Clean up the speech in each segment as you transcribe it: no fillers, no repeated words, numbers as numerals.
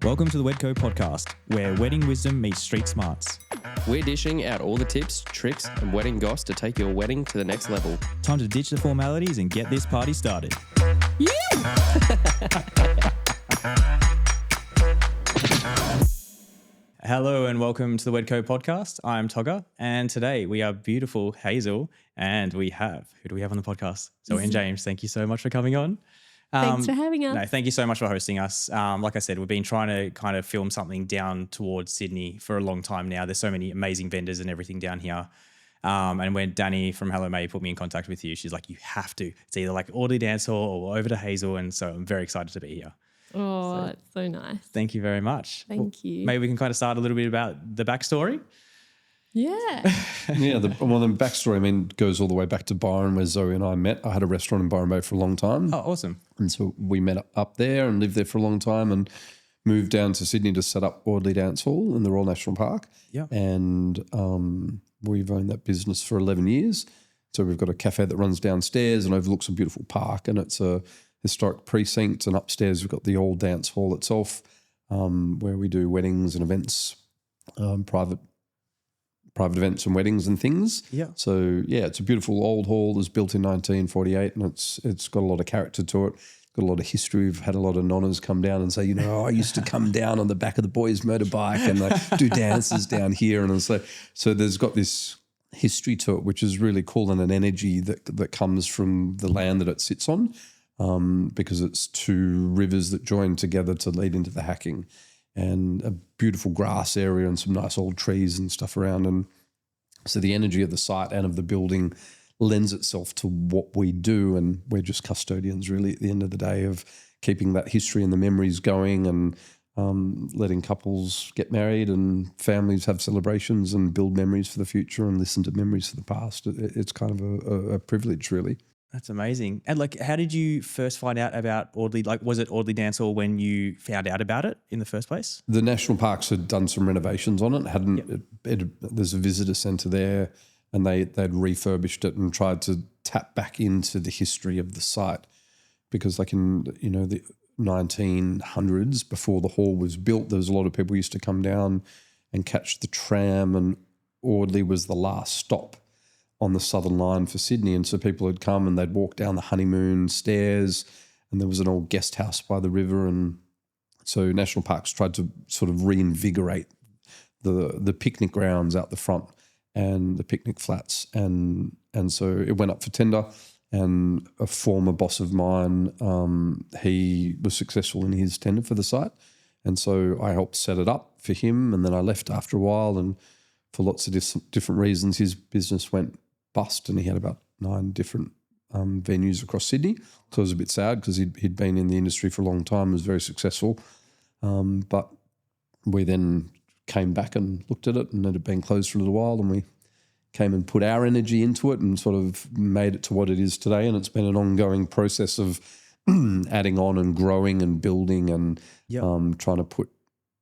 Welcome to the Wedco podcast, where wedding wisdom meets street smarts. We're dishing out all the tips, tricks, and wedding goss to take your wedding to the next level. Time to ditch the formalities and get this party started. Hello and welcome to the Wedco podcast. I'm Toga, and today we are beautiful Hazel, and who do we have on the podcast? Zoe and James. Thank you so much for coming on. Thanks for having us. No, thank you so much for hosting us. Like I said, we've been trying to kind of film something down towards Sydney for a long time now. There's so many amazing vendors and everything down here. And when Danny from Hello May put me in contact with you, she's like, you have to. It's either like Audley Dance Hall or over to Hazel. And so I'm very excited to be here. Oh, it's so nice. Thank you very much. Thank you. Maybe we can kind of start a little bit about the backstory. Yeah. The backstory, goes all the way back to Byron, where Zoe and I met. I had a restaurant in Byron Bay for a long time. Oh, awesome. And so we met up there and lived there for a long time and moved down to Sydney to set up Audley Dance Hall in the Royal National Park. Yeah. And we've owned that business for 11 years. So we've got a cafe that runs downstairs and overlooks a beautiful park, and it's a historic precinct. And upstairs we've got the old dance hall itself, where we do weddings and events, private events and weddings and things. Yeah. So it's a beautiful old hall. It was built in 1948, and it's got a lot of character to it. Got a lot of history. We've had a lot of nonnas come down and say, I used to come down on the back of the boys' motorbike and do dances down here. And so there's got this history to it, which is really cool, and an energy that comes from the land that it sits on, because it's two rivers that join together to lead into the Hacking, and a beautiful grass area and some nice old trees and stuff around. And so the energy of the site and of the building lends itself to what we do, and we're just custodians really at the end of the day of keeping that history and the memories going, and letting couples get married and families have celebrations and build memories for the future and listen to memories of the past. It's kind of a privilege, really. That's amazing. And how did you first find out about Audley? Was it Audley Dance Hall when you found out about it in the first place? The national parks had done some renovations on it. There's a visitor centre there, and they'd refurbished it and tried to tap back into the history of the site, because in the 1900s, before the hall was built, there was a lot of people who used to come down and catch the tram, and Audley was the last stop on the Southern Line for Sydney. And so people had come and they'd walk down the honeymoon stairs, and there was an old guest house by the river. And so National Parks tried to sort of reinvigorate the picnic grounds out the front and the picnic flats. And so it went up for tender, and a former boss of mine, he was successful in his tender for the site. And so I helped set it up for him, and then I left after a while, and for lots of different reasons, his business went bust, and he had about 9 different venues across Sydney. So it was a bit sad, because he'd been in the industry for a long time, was very successful. But we then came back and looked at it, and it had been closed for a little while, and we came and put our energy into it and sort of made it to what it is today. And it's been an ongoing process of adding on and growing and building and trying to put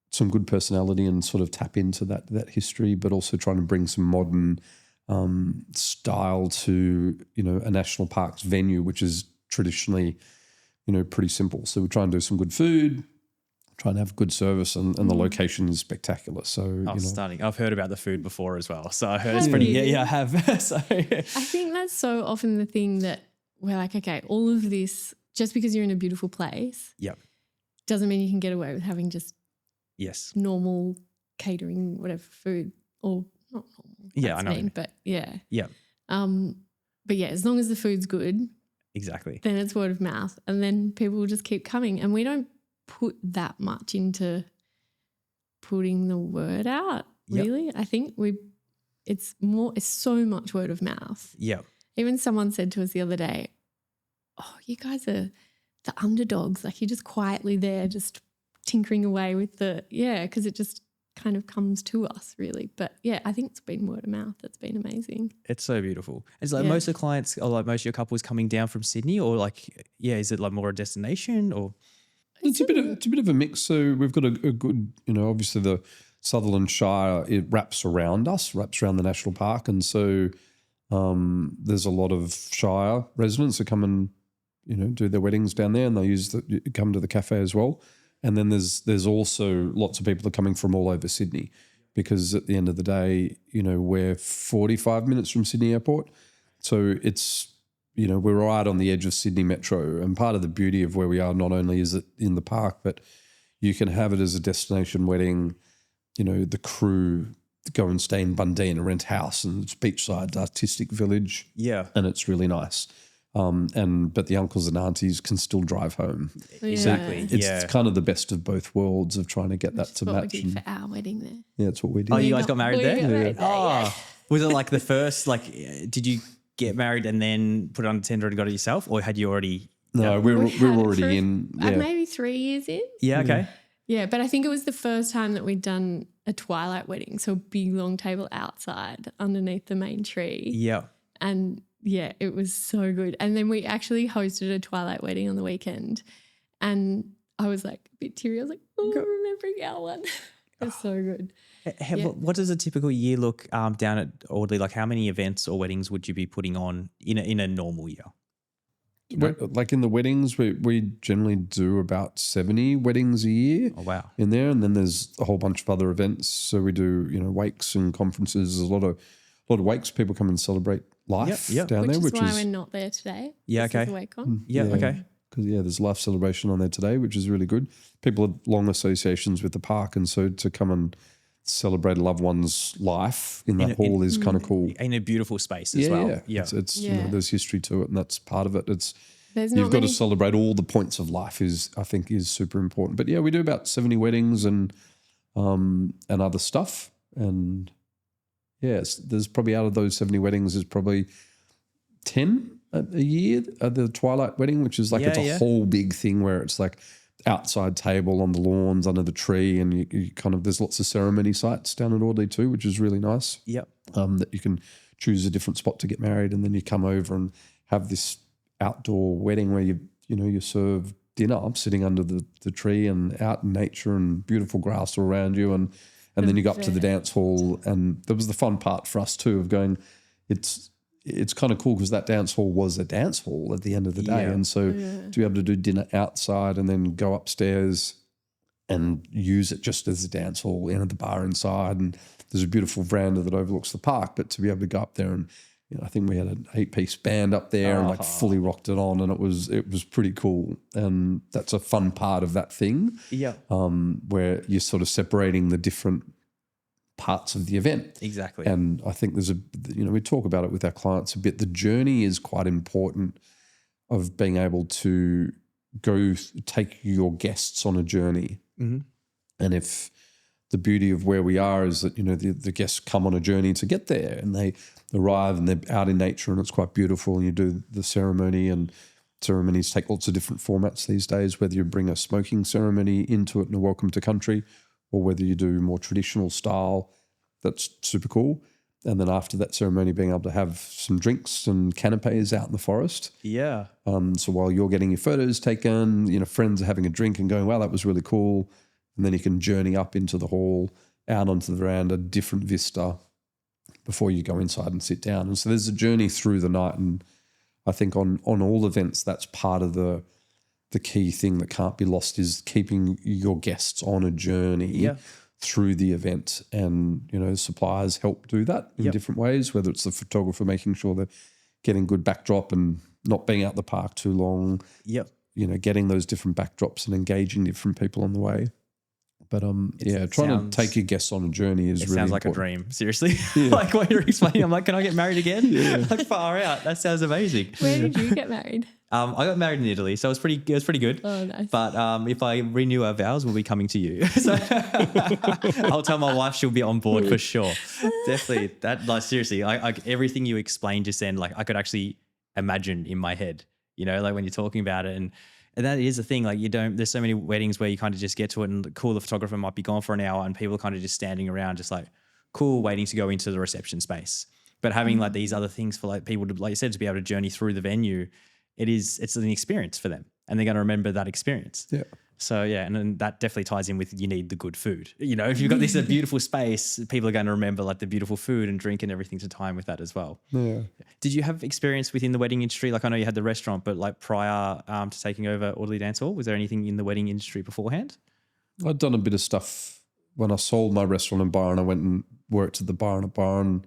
some good personality and sort of tap into that history, but also trying to bring some modern style to, a national parks venue, which is traditionally, pretty simple. So we try and do some good food, try and have good service, and the location is spectacular. So stunning. I've heard about the food before as well. So I heard it's pretty, I have. So I think that's so often the thing that we're like, okay, all of this, just because you're in a beautiful place, doesn't mean you can get away with having just normal catering, whatever food, or not normal. I know. But as long as the food's good, exactly, then it's word of mouth, and then people will just keep coming. And we don't put that much into putting the word out, really. I think it's so much word of mouth. Yeah. Even someone said to us the other day, "Oh, you guys are the underdogs. You're just quietly there, just tinkering away with because it just kind of comes to us, really." But I think it's been word of mouth. It's been amazing. It's so beautiful. It's most of the clients, or most of your couples coming down from Sydney, or is it more a destination, or? It's a bit of a mix. So we've got a good, obviously the Sutherland Shire, it wraps around the national park, and so there's a lot of Shire residents that come and do their weddings down there, and they come to the cafe as well. And then there's also lots of people that are coming from all over Sydney, because at the end of the day, we're 45 minutes from Sydney Airport. So it's, we're right on the edge of Sydney Metro. And part of the beauty of where we are, not only is it in the park, but you can have it as a destination wedding. The crew go and stay in Bundeena and rent house, and it's beachside artistic village. Yeah. And it's really nice. But the uncles and aunties can still drive home. Exactly. It's kind of the best of both worlds of trying to get that to match. We did for our wedding there. Yeah, that's what we did. Oh, you guys got married We there? got married there, yeah. Was it like the first, did you get married and then put it on the tender and got it yourself, or had you already? No, we were had it already for in. Yeah. maybe 3 years in. Yeah, okay. Yeah, but I think it was the first time that we'd done a twilight wedding. So a big long table outside underneath the main tree. Yeah. And yeah, it was so good. And then we actually hosted a twilight wedding on the weekend. And I was like a bit teary. I was like, oh, remembering our one. It's so good. What does a typical year look down at Audley? Like, how many events or weddings would you be putting on in a normal year? Like in the weddings, we generally do about 70 weddings a year. Oh, wow. In there, and then there's a whole bunch of other events. So we do, wakes and conferences. There's a lot of wakes. People come and celebrate life down there, which is why we're not there today. Yeah, This okay. is a wake on. Yeah, okay. Because there's life celebration on there today, which is really good. People have long associations with the park, and so to come and celebrate a loved one's life in that hall is kind of cool. In a beautiful space as well. Yeah. It's there's history to it, and that's part of it. There's You've got to celebrate all the points of life I think is super important. But yeah, we do about 70 weddings and other stuff. And yes, there's probably out of those 70 weddings, there's probably 10 a year at the twilight wedding, which is it's a whole big thing where it's like outside table on the lawns under the tree, and you kind of, there's lots of ceremony sites down at Audley too, which is really nice. Yep. That you can choose a different spot to get married, and then you come over and have this outdoor wedding where you serve dinner sitting under the tree and out in nature and beautiful grass all around you, and then you go up to the dance hall. And that was the fun part for us too, of going, it's kind of cool because that dance hall was a dance hall at the end of the day. Yeah. And so to be able to do dinner outside and then go upstairs and use it just as a dance hall, the bar inside, and there's a beautiful veranda that overlooks the park, but to be able to go up there and, I think we had an 8-piece band up there and fully rocked it on, and it was pretty cool. And that's a fun part of that thing. Yeah. Where you're sort of separating the different parts of the event. Exactly. And I think there's we talk about it with our clients a bit. The journey is quite important, of being able to take your guests on a journey. Mm-hmm. And if the beauty of where we are is that, the guests come on a journey to get there, and they arrive and they're out in nature, and it's quite beautiful, and you do the ceremony, and ceremonies take lots of different formats these days, whether you bring a smoking ceremony into it and a welcome to country, or whether you do more traditional style. That's super cool. And then after that ceremony, being able to have some drinks and canapes out in the forest. Yeah. So while you're getting your photos taken, friends are having a drink and going, wow, that was really cool. And then you can journey up into the hall, out onto the veranda, different vista, before you go inside and sit down. And so there's a journey through the night. And I think on all events, that's part of the key thing that can't be lost, is keeping your guests on a journey through the event. And, suppliers help do that in different ways, whether it's the photographer making sure they're getting good backdrop and not being out the park too long. Yep. Getting those different backdrops and engaging different people on the way. But trying to take your guests on a journey is really sounds like important. a dream. Seriously, like what you're explaining, I'm like, can I get married again? Like far out. That sounds amazing. Where did you get married? I got married in Italy, so it was pretty good. Oh, nice. But if I renew our vows, we'll be coming to you. So I'll tell my wife, she'll be on board for sure. Definitely. That seriously, I everything you explained just then, I could actually imagine in my head. When you're talking about it, and that is the thing. There's so many weddings where you kind of just get to it, and the photographer might be gone for an hour, and people are kind of just standing around, just cool, waiting to go into the reception space. But having these other things for people to, like you said, to be able to journey through the venue. It's an experience for them, and they're going to remember that experience. Yeah. So yeah, and then that definitely ties in with you need the good food. You know, if you've got this beautiful space, people are going to remember like the beautiful food and drink and everything to time with that as well. Yeah. Did you have experience within the wedding industry? Like I know you had the restaurant, but like prior to taking over Audley Dance Hall, was there anything in the wedding industry beforehand? I'd done a bit of stuff when I sold my restaurant in Byron. I went and worked at the Byron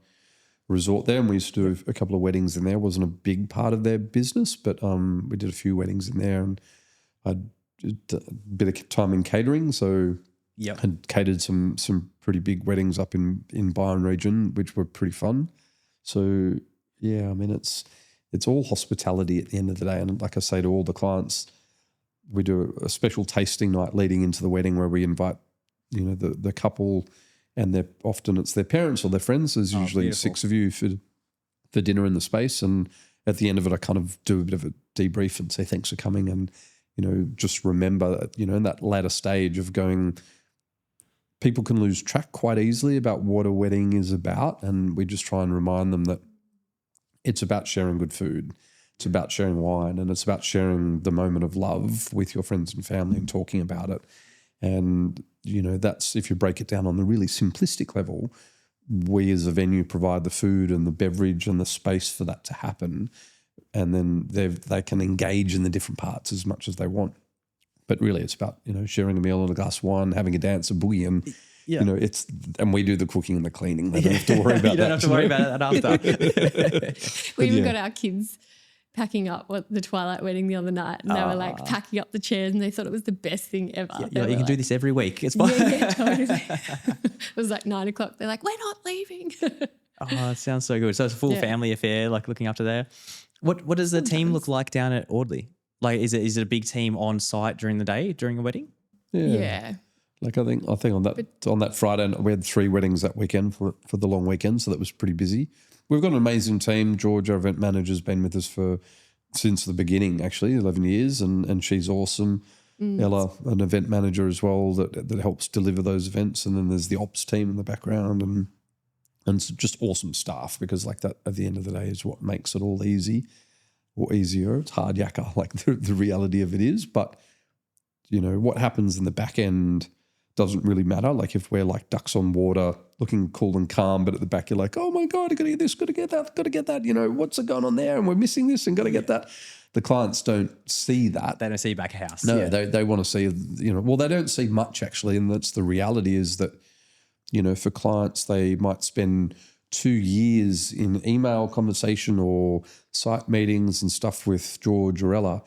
resort there, and we used to do a couple of weddings in there. It wasn't a big part of their business, but we did a few weddings in there, and I'd did a bit of time in catering. So had catered some pretty big weddings up in Byron region, which were pretty fun. So yeah, I mean it's all hospitality at the end of the day. And like I say to all the clients, we do a special tasting night leading into the wedding where we invite, you know, the couple, and often it's their parents or their friends. There's usually beautiful. 6 of you for dinner in the space. And at the end of it, I kind of do a bit of a debrief and say thanks for coming, and you know, just remember, you know, in that latter stage of going, people can lose track quite easily about what a wedding is about, and we just try and remind them that it's about sharing good food. It's about sharing wine, and it's about sharing the moment of love with your friends and family and talking about it. And, you know, that's, if you break it down on the really simplistic level, we as a venue provide the food and the beverage and the space for that to happen. And then they can engage in the different parts as much as they want. But really it's about, you know, sharing a meal and a glass of wine, having a dance, a boogie, and you know, and we do the cooking and the cleaning. They don't have to worry about that. You don't have to worry about that after. We even got our kids packing up the Twilight wedding the other night, and they were like packing up the chairs, and they thought it was the best thing ever. Yeah, you can do this every week. It's fine. Yeah, totally. It was like 9 o'clock. They're like, we're not leaving. Oh, it sounds so good. So it's a full family affair, like looking after there. What does the team look like down at Audley? Like, is it a big team on site during the day, during a wedding? Yeah. Like I think on that Friday, we had 3 weddings that weekend for the long weekend, so that was pretty busy. We've got an amazing team. George, our event manager, has been with us since the beginning, actually, 11 years, and she's awesome. Ella, an event manager as well, that helps deliver those events, and then there's the ops team in the background, and it's just awesome staff, because like that at the end of the day is what makes it all easy or easier. It's hard yakka, like the reality of it is, but you know what happens in the back end doesn't really matter. Like if we're like ducks on water, looking cool and calm, but at the back you're like, oh my God, I got to get this, got to get that, got to get that. You know, what's going on there? And we're missing this and got to get that. The clients don't see that. They don't see back house. No, they want to see, you know, well, they don't see much actually. And that's the reality, is that, you know, for clients, they might spend 2 years in email conversation or site meetings and stuff with George or Ella.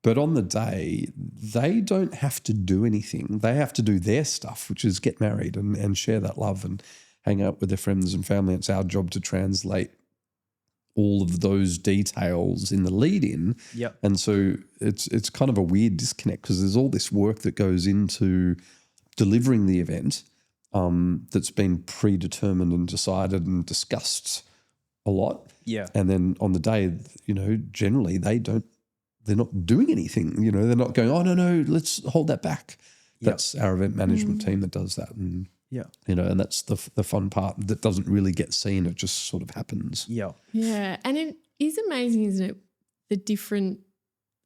But on the day, they don't have to do anything. They have to do their stuff, which is get married and share that love and hang out with their friends and family. It's our job to translate all of those details in the lead-in. Yep. And so it's kind of a weird disconnect, because there's all this work that goes into delivering the event that's been predetermined and decided and discussed a lot. Yeah. And then on the day, you know, generally they're not doing anything, you know, they're not going, oh, no, let's hold that back. That's our event management team that does that. And, you know, and that's the fun part that doesn't really get seen. It just sort of happens. Yeah. Yeah. And it is amazing, isn't it? The different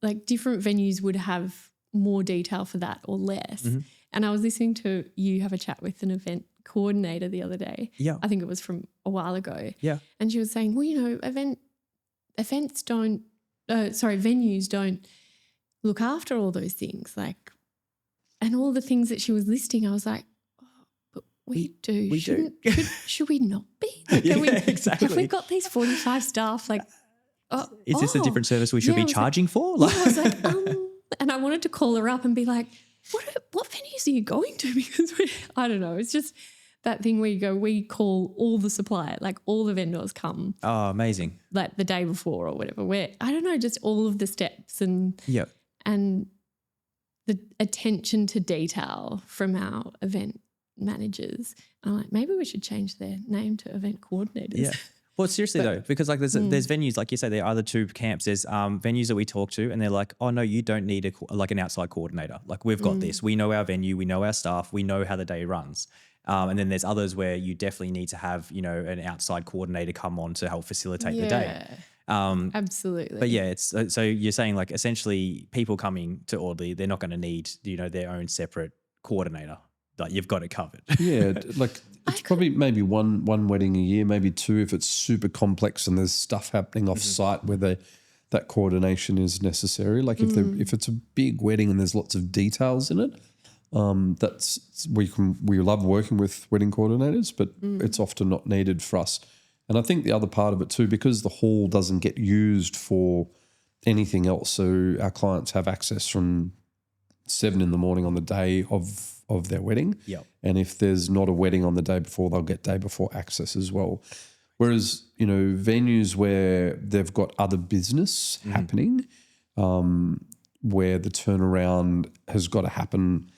venues would have more detail for that or less. Mm-hmm. And I was listening to you have a chat with an event coordinator the other day. Yeah. I think it was from a while ago. Yeah. And she was saying, well, you know, venues don't look after all those things, like, and all the things that she was listing. I was like, oh, but we do. Should we not be? Like, exactly. Have we got these 45 staff? Like, is this a different service we should be charging for? Like, I was like, and I wanted to call her up and be like, what venues are you going to? Because I don't know. It's just that thing where you go, we call all the supplier, like all the vendors come. Oh, amazing. Like the day before or whatever, where, I don't know, just all of the steps and the attention to detail from our event managers. I'm like, maybe we should change their name to event coordinators. Yeah. Well, seriously though, because like there's venues, like you say, there are the 2 camps. There's venues that we talk to and they're like, oh no, you don't need an outside coordinator. Like we've got this. We know our venue, we know our staff, we know how the day runs. And then there's others where you definitely need to have, you know, an outside coordinator come on to help facilitate the day. Absolutely. But yeah, it's so you're saying like essentially people coming to Audley, they're not going to need, their own separate coordinator. Like you've got it covered. Yeah, like it's probably maybe one wedding a year, maybe two if it's super complex and there's stuff happening off site where that coordination is necessary. Like if it's a big wedding and there's lots of details in it, we love working with wedding coordinators, but it's often not needed for us. And I think the other part of it too, because the hall doesn't get used for anything else, so our clients have access from 7 a.m. on the day of their wedding. Yep. And if there's not a wedding on the day before, they'll get day before access as well. Whereas, venues where they've got other business happening, where the turnaround has got to happen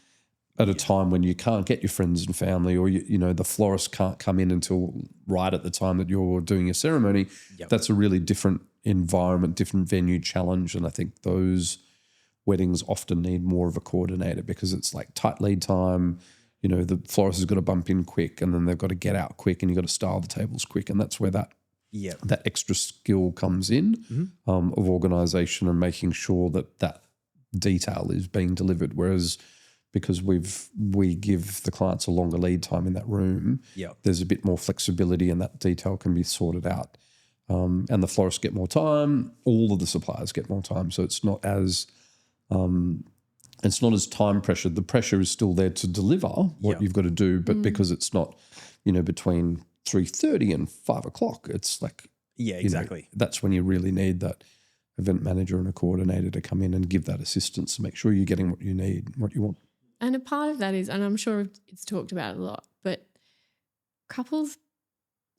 at a time when you can't get your friends and family, or the florist can't come in until right at the time that you're doing your ceremony. Yep. That's a really different environment, different venue challenge. And I think those weddings often need more of a coordinator because it's like tight lead time. The florist has got to bump in quick and then they've got to get out quick and you've got to style the tables quick. And that's where that extra skill comes in of organisation and making sure that detail is being delivered. Whereas because we give the clients a longer lead time in that room, there's a bit more flexibility and that detail can be sorted out. And the florists get more time, all of the suppliers get more time. So it's not as time pressured. The pressure is still there to deliver what you've got to do, but because it's not, between 3:30 and 5 o'clock, it's like exactly. That's when you really need that event manager and a coordinator to come in and give that assistance to make sure you're getting what you need, what you want. And a part of that is, and I'm sure it's talked about a lot, but couples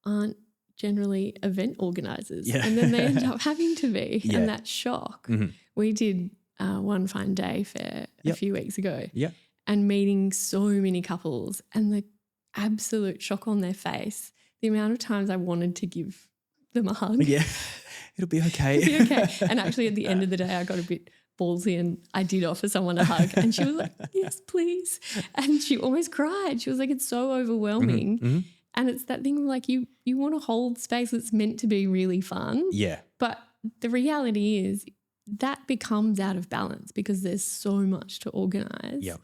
aren't generally event organisers, and then they end up having to be, and that shock. We did one fine day fair a few weeks ago, and meeting so many couples, and the absolute shock on their face, the amount of times I wanted to give them a hug. Yeah, it'll be okay. It'll be okay. And actually at the end of the day I got a bit ballsy and I did offer someone a hug and she was like, yes, please. And she almost cried. She was like, it's so overwhelming. And it's that thing like you want to hold space that's meant to be really fun. Yeah. But the reality is that becomes out of balance because there's so much to organise. Yeah.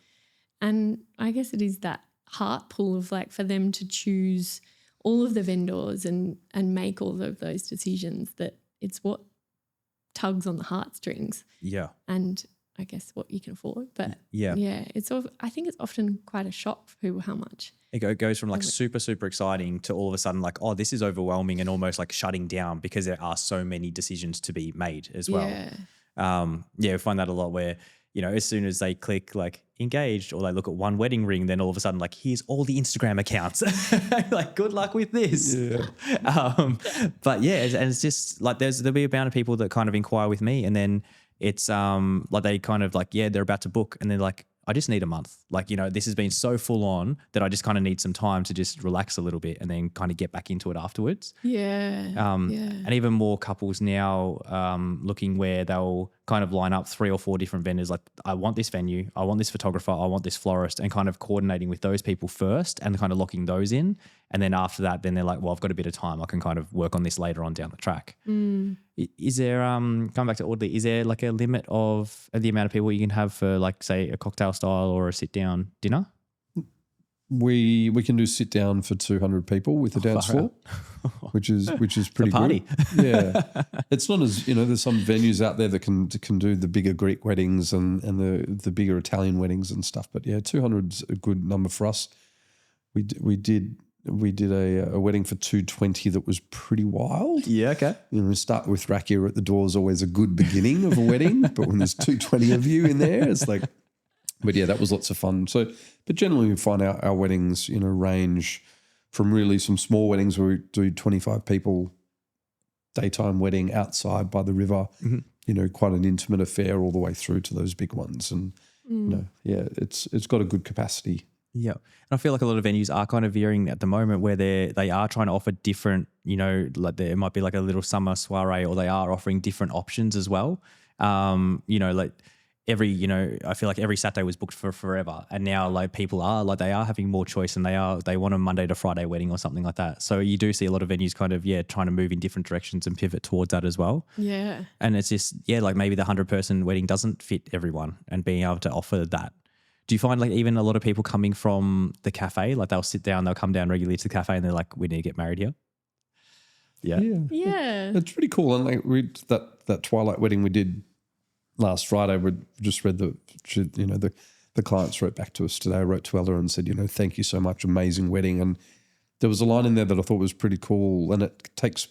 And I guess it is that heart pull of like for them to choose all of the vendors and make all of those decisions, that it's what tugs on the heartstrings. Yeah. And I guess what you can afford. But yeah, I think it's often quite a shock for people how much. It goes from like super, super exciting to all of a sudden like, oh, this is overwhelming and almost like shutting down because there are so many decisions to be made as well. Yeah. We find that a lot where, as soon as they click like engaged or they look at one wedding ring, then all of a sudden like, here's all the Instagram accounts. Like, good luck with this. Yeah. But yeah, and it's just like there'll be a amount of people that kind of inquire with me and then it's like they kind of like, they're about to book and they're like, I just need a month. Like, this has been so full on that I just kind of need some time to just relax a little bit and then kind of get back into it afterwards. Yeah. And even more couples now looking where they'll kind of line up 3 or 4 different vendors. Like, I want this venue, I want this photographer, I want this florist, and kind of coordinating with those people first and kind of locking those in. And then after that, then they're like, well, I've got a bit of time. I can kind of work on this later on down the track. Is there, coming back to Audley, is there like a limit of the amount of people you can have for like, say, a cocktail style or a sit-down dinner? We can do sit down for 200 people with the dance floor, which is pretty party. Good. Yeah, it's not as there's some venues out there that can do the bigger Greek weddings and the bigger Italian weddings and stuff. But yeah, 200's a good number for us. We did a wedding for 220 that was pretty wild. Yeah, okay. Start with rakia at the door is always a good beginning of a wedding, but when there's 220 of you in there, it's like. But yeah, that was lots of fun. So, but generally we find our weddings, range from really some small weddings where we do 25 people, daytime wedding outside by the river, quite an intimate affair all the way through to those big ones. And, it's got a good capacity. Yeah. And I feel like a lot of venues are kind of veering at the moment where they are trying to offer different, like there might be like a little summer soiree or they are offering different options as well. Like, I feel like every Saturday was booked for forever. And now like people are like, they are having more choice and they want a Monday to Friday wedding or something like that. So you do see a lot of venues kind of, trying to move in different directions and pivot towards that as well. Yeah. And it's just, like maybe the 100-person wedding doesn't fit everyone and being able to offer that. Do you find like even a lot of people coming from the cafe, like they'll come down regularly to the cafe and they're like, we need to get married here? Yeah. Yeah. It's pretty cool. And like that Twilight wedding we did last Friday, we just read the clients wrote back to us today. I wrote to Ella and said, thank you so much, amazing wedding. And there was a line in there that I thought was pretty cool, and it takes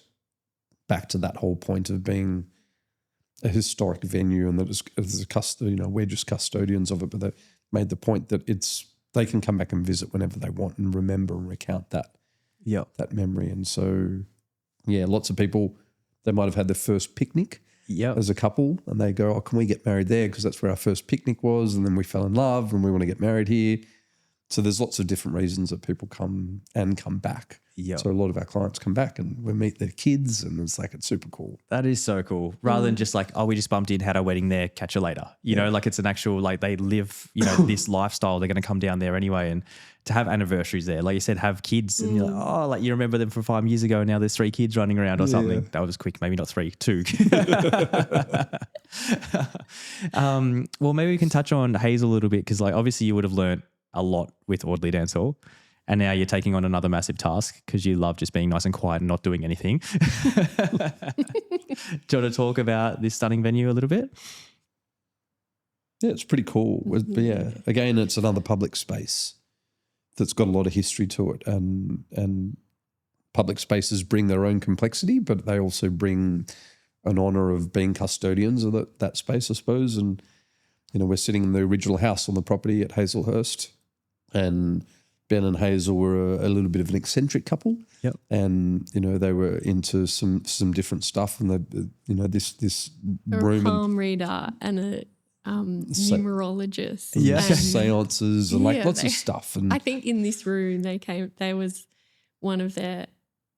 back to that whole point of being a historic venue, and that we're just custodians of it, but they made the point that they can come back and visit whenever they want and remember and recount that memory. And so, lots of people, they might have had their first picnic as a couple, and they go, oh, can we get married there? Because that's where our first picnic was, and then we fell in love and we want to get married here. So there's lots of different reasons that people come back. Yep. So a lot of our clients come back and we meet their kids, and it's super cool. That is so cool. Rather than just like, oh, we just bumped in, had our wedding there, catch you later. You know, like it's an actual, like they live, this lifestyle. They're going to come down there anyway. And to have anniversaries there, like you said, have kids and you're like, oh, like you remember them from 5 years ago and now there's 3 kids running around or something. That was quick. Maybe not 3, 2. Well, maybe we can touch on Hazel a little bit, because like obviously you would have learnt a lot with Audley Dance Hall, and now you're taking on another massive task because you love just being nice and quiet and not doing anything. Do you want to talk about this stunning venue a little bit? Yeah, it's pretty cool. But again, it's another public space that's got a lot of history to it, and public spaces bring their own complexity, but they also bring an honour of being custodians of that space, I suppose. And we're sitting in the original house on the property at Hazelhurst, and Ben and Hazel were a little bit of an eccentric couple. Yep. And, they were into some different stuff, and this room, a palm reader and a numerologist. Yeah. And seances and lots of stuff. And I think in this room there was one of their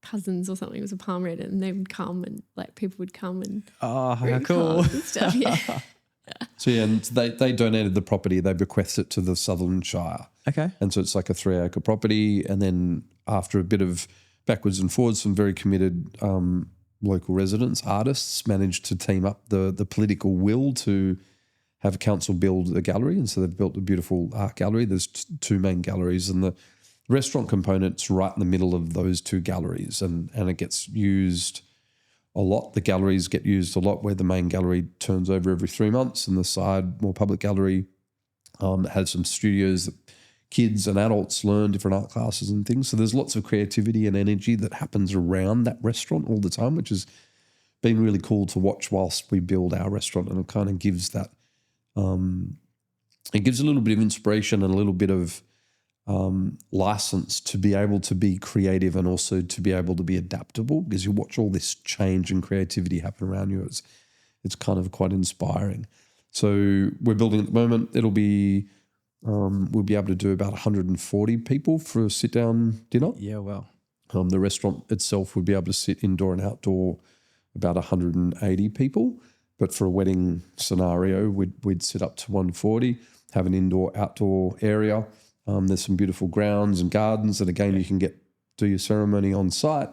cousins or something was a palm reader, and they would come and like people would come and how cool and stuff. Yeah. So and they donated the property. They bequeathed it to the Sutherland Shire. Okay. And so it's like a 3-acre property. And then after a bit of backwards and forwards, some very committed local residents, artists, managed to team up the political will to have council build a gallery. And so they've built a beautiful art gallery. There's 2 main galleries, and the restaurant component's right in the middle of those 2 galleries, and it gets used a lot. The galleries get used a lot, where the main gallery turns over every 3 months, and the side, more public gallery, has some studios that kids and adults learn different art classes and things. So there's lots of creativity and energy that happens around that restaurant all the time, which has been really cool to watch whilst we build our restaurant. And it kind of gives that, it gives a little bit of inspiration and a little bit of license to be able to be creative, and also to be able to be adaptable, because you watch all this change and creativity happen around you. It's kind of quite inspiring. So we're building at the moment. It'll be we'll be able to do about 140 people for a sit-down dinner. Yeah, wow. The restaurant itself would be able to sit indoor and outdoor about 180 people, but for a wedding scenario, we'd sit up to 140, have an indoor-outdoor area. There's some beautiful grounds and gardens that, again, you can do your ceremony on site.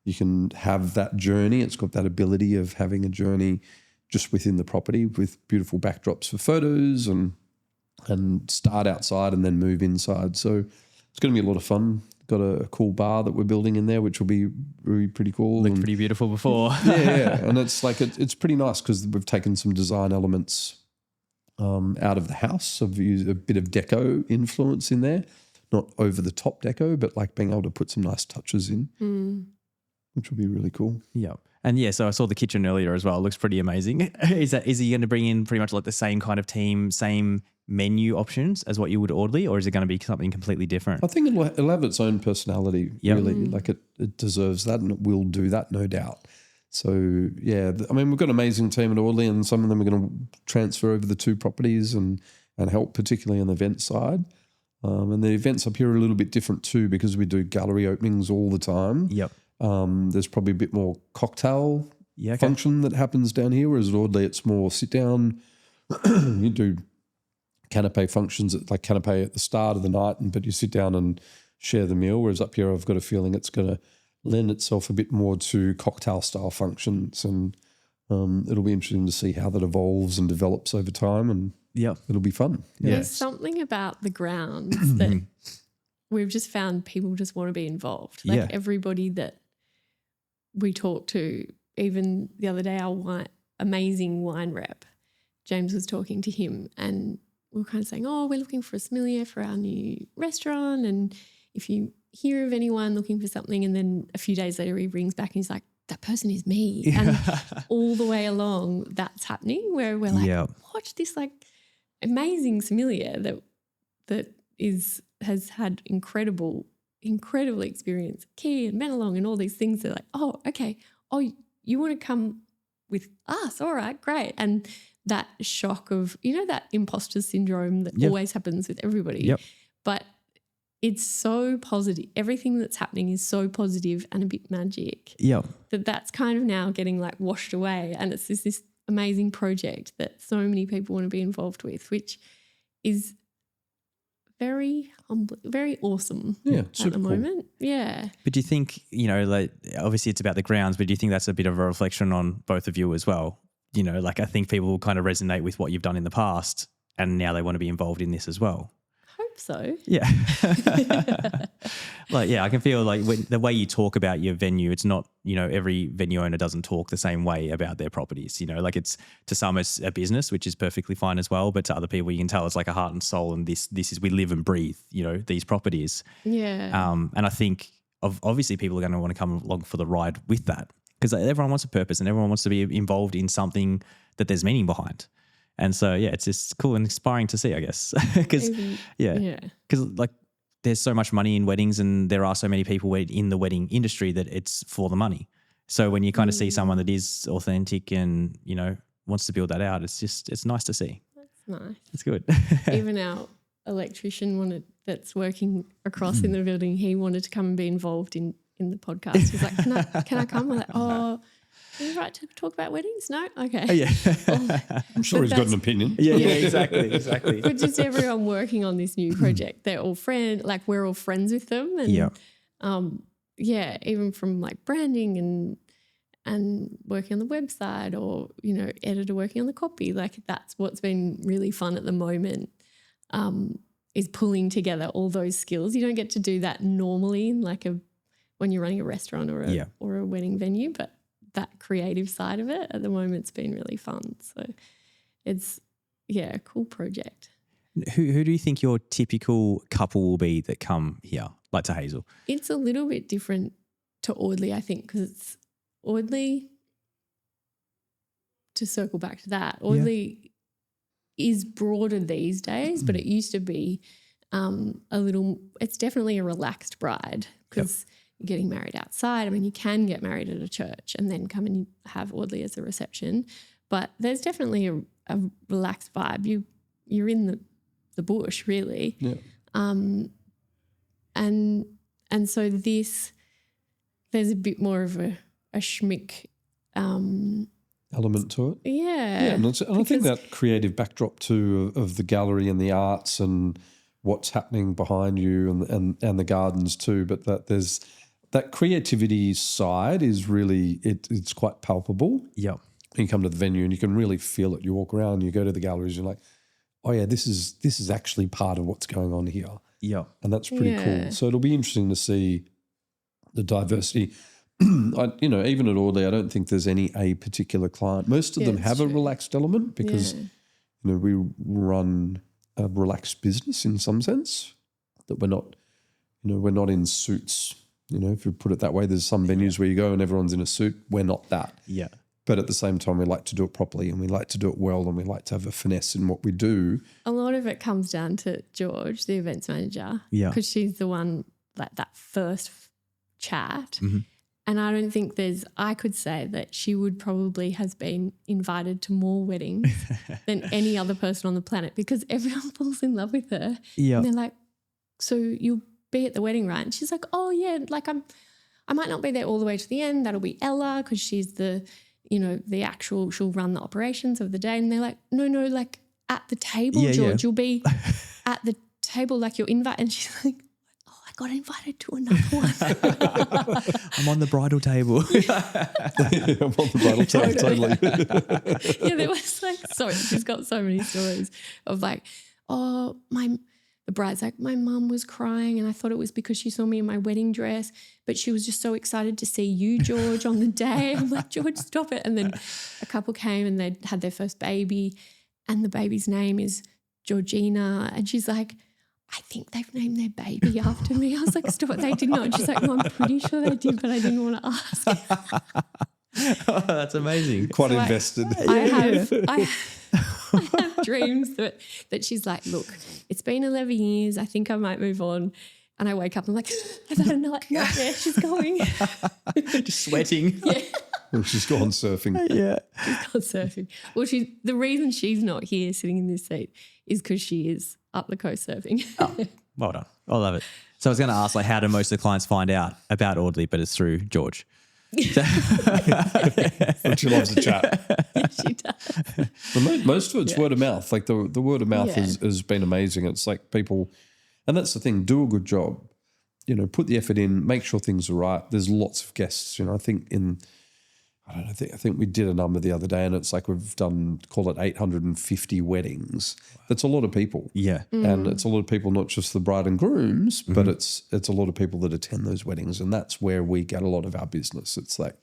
You can have that journey. It's got that ability of having a journey just within the property with beautiful backdrops for photos, and start outside and then move inside. So it's going to be a lot of fun. Got a cool bar that we're building in there, which will be really pretty cool. Looked pretty beautiful before. Yeah. And it's like it's pretty nice because we've taken some design elements out of the house. So we've used a bit of deco influence in there, not over the top deco, but like being able to put some nice touches in, which will be really cool. Yeah. And yeah, so I saw the kitchen earlier as well. It looks pretty amazing. Is he going to bring in pretty much like the same kind of team, same menu options as what you would Audley, or is it going to be something completely different? I think it'll have its own personality, really. Like it deserves that, and it will do that, no doubt. So, yeah, I mean, we've got an amazing team at Audley, and some of them are going to transfer over the 2 properties and help, particularly on the event side. And the events up here are a little bit different too, because we do gallery openings all the time. Yep. There's probably a bit more cocktail function that happens down here, whereas at Audley it's more sit down, you do canapé functions, like canapé at the start of the night, but you sit down and share the meal, whereas up here I've got a feeling it's going to lend itself a bit more to cocktail style functions, and it'll be interesting to see how that evolves and develops over time, and it'll be fun. There's something about the grounds that we've just found people just want to be involved. Like everybody that we talk to, even the other day, our amazing wine rep, James was talking to him, and we were kind of saying, oh, we're looking for a sommelier for our new restaurant, and if you hear of anyone looking for something, and then a few days later he rings back and he's like, that person is me. And all the way along that's happening, where we're like, watch this like amazing sommelier that has had incredible experience, Key and Menelong and all these things. They're like, oh, okay. Oh, you want to come with us? All right, great. And that shock of, that imposter syndrome that always happens with everybody. Yep. But it's so positive. Everything that's happening is so positive and a bit magic. Yeah. That's kind of now getting like washed away, and it's this amazing project that so many people want to be involved with, which is very humble, very awesome at the moment. Yeah. But do you think, like obviously it's about the grounds, but do you think that's a bit of a reflection on both of you as well? Like I think people will kind of resonate with what you've done in the past, and now they want to be involved in this as well. Hope so. Yeah. I can feel like the way you talk about your venue, it's not, every venue owner doesn't talk the same way about their properties, like it's, to some it's a business, which is perfectly fine as well. But to other people, you can tell it's like a heart and soul, and this is, we live and breathe, these properties. Yeah. And I think obviously people are going to want to come along for the ride with that, because everyone wants a purpose and everyone wants to be involved in something that there's meaning behind. And so, it's just cool and inspiring to see, I guess, because like there's so much money in weddings, and there are so many people in the wedding industry that it's for the money. So when you kind of see someone that is authentic and, wants to build that out, it's nice to see. That's nice. It's good. Even our electrician that's working across in the building, he wanted to come and be involved in the podcast. He's like, can I come? I'm like, oh, are you right to talk about weddings? No? Okay. Oh, yeah. I'm sure he's got an opinion. Yeah, exactly. But just everyone working on this new project, they're all we're all friends with them. And even from like branding and working on the website, or, editor working on the copy, like that's what's been really fun at the moment, is pulling together all those skills. You don't get to do that normally in when you're running a restaurant or a wedding venue, but that creative side of it at the moment's been really fun. So it's a cool project. Who do you think your typical couple will be that come here, like to Hazel? It's a little bit different to Audley, I think, because it's Audley, to circle back to that, Audley is broader these days, but it used to be it's definitely a relaxed bride, because you're getting married outside. I mean, you can get married at a church and then come and have Audley as a reception, but there's definitely a relaxed vibe. You're in the bush, really. Yeah. And so there's a bit more of a schmick element to it. Yeah. Yeah, and I think that creative backdrop too of the gallery and the arts and what's happening behind you and the gardens too, but that there's that creativity side is really it's quite palpable. Yeah. You come to the venue and you can really feel it. You walk around, you go to the galleries, you're like, oh yeah, this is actually part of what's going on here. Yeah. And that's pretty cool. So it'll be interesting to see the diversity. Even at Audley, I don't think there's a particular client. Most of them have a relaxed element because we run a relaxed business in some sense, that we're not in suits. If you put it that way, there's some venues where you go and everyone's in a suit. We're not that. Yeah. But at the same time, we like to do it properly and we like to do it well and we like to have a finesse in what we do. A lot of it comes down to George, the events manager, because she's the one, like that first chat. Mm-hmm. And I don't think I could say that she would probably has been invited to more weddings than any other person on the planet, because everyone falls in love with her. Yeah. And they're like, so you'll be at the wedding, right? And she's like, oh yeah, like I might not be there all the way to the end. That'll be Ella, because she's the she'll run the operations of the day. And they're like, no, like at the table, Yeah, George, yeah. you'll be at the table, like you're invited. And she's like, oh, I got invited to another one. I'm on the bridal table. I'm on the bridal table, totally. Yeah, there was like, sorry, she's got so many stories of like, oh, the bride's like, my mum was crying and I thought it was because she saw me in my wedding dress, but she was just so excited to see you, George, on the day. I'm like, George, stop it. And then a couple came and they had their first baby and the baby's name is Georgina. And she's like, I think they've named their baby after me. I was like, stop it, they did not. And she's like, no, I'm pretty sure they did, but I didn't want to ask. Oh, that's amazing. Quite So invested. I have dreams that she's like, look, it's been 11 years. I think I might move on. And I wake up and I'm like, I've had a nightmare. She's going. Just sweating. Yeah, Well, she's gone surfing. Yeah. she's gone surfing. Well, the reason she's not here sitting in this seat is because she is up the coast surfing. Well done. I love it. So I was going to ask, like, how do most of the clients find out about Audley, but it's through George? But she loves to chat. Yeah, she does. But most of it's word of mouth. Like the word of mouth Yeah. has been amazing. It's like people, and that's the thing, do a good job. Put the effort in, make sure things are right. There's lots of guests. I think I think we did a number the other day and it's like we've done, call it 850 weddings. That's a lot of people. Yeah. And it's a lot of people, not just the bride and grooms, but it's a lot of people that attend those weddings. And that's where we get a lot of our business. It's like,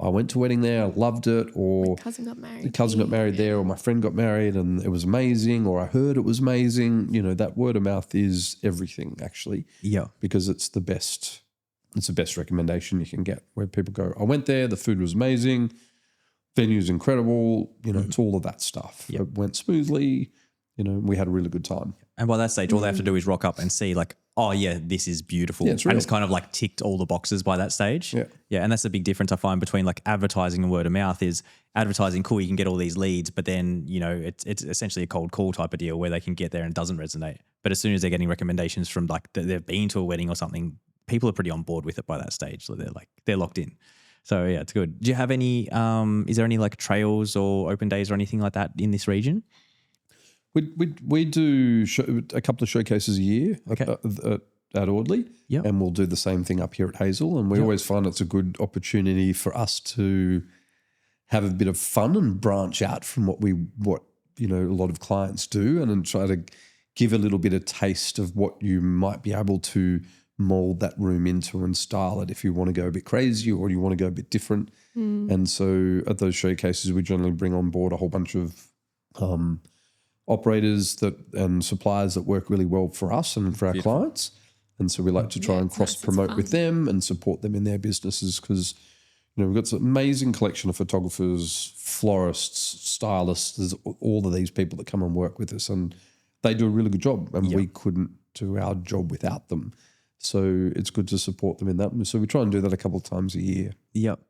I went to a wedding there, I loved it, or Cousin got married. the cousin got married there, or my friend got married and it was amazing, or I heard it was amazing. That word of mouth is everything actually, Yeah. because it's the best recommendation you can get, where people go, I went there, the food was amazing, venue's incredible, it's all of that stuff. Yep. It went smoothly, we had a really good time. And by that stage, all they have to do is rock up and see like, oh yeah, this is beautiful. Yeah, it's and real. it's kind of like ticked all the boxes by that stage. Yeah. Yeah. And that's the big difference I find between like advertising and word of mouth is advertising, cool, you can get all these leads, but then, it's essentially a cold call type of deal where they can get there and it doesn't resonate. But as soon as they're getting recommendations from like they've been to a wedding or something, people are pretty on board with it by that stage. So they're locked in. So yeah, it's good. Do you have any, is there any like trails or open days or anything like that in this region? We do a couple of showcases a year at Audley, Yep. and we'll do the same thing up here at Hazel. And we always find it's a good opportunity for us to have a bit of fun and branch out from what a lot of clients do, and then try to give a little bit of taste of what you might be able to mold that room into and style it if you want to go a bit crazy or you want to go a bit different. And so at those showcases, we generally bring on board a whole bunch of operators and suppliers that work really well for us and for our clients. And so we like to try and it's nice, it's cross-promote with fun. them and support them in their businesses because, we've got this amazing collection of photographers, florists, stylists. There's all of these people that come and work with us and they do a really good job and we couldn't do our job without them. So it's good to support them in that. So we try and do that a couple of times a year. Yep.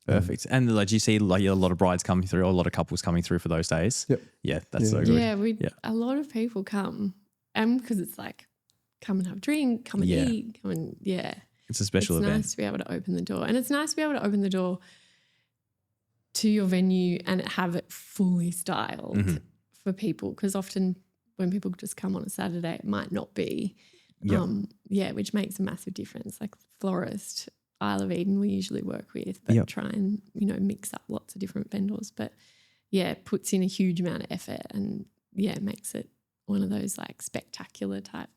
Perfect. And like, do you see like a lot of brides coming through or a lot of couples coming through for those days? Yep. Yeah, that's Yeah. so good. Yeah, a lot of people come, because it's like, come and have a drink, come and Yeah. eat, come and It's a special it's event. nice to be able to open the door, and it's nice to be able to open the door to your venue and have it fully styled Mhm. for people, because often when people just come on a Saturday, it might not be. Yep. Which makes a massive difference. Like florist, Isle of Eden, we usually work with, but Yep. try and mix up lots of different vendors. But it puts in a huge amount of effort and makes it one of those like spectacular type.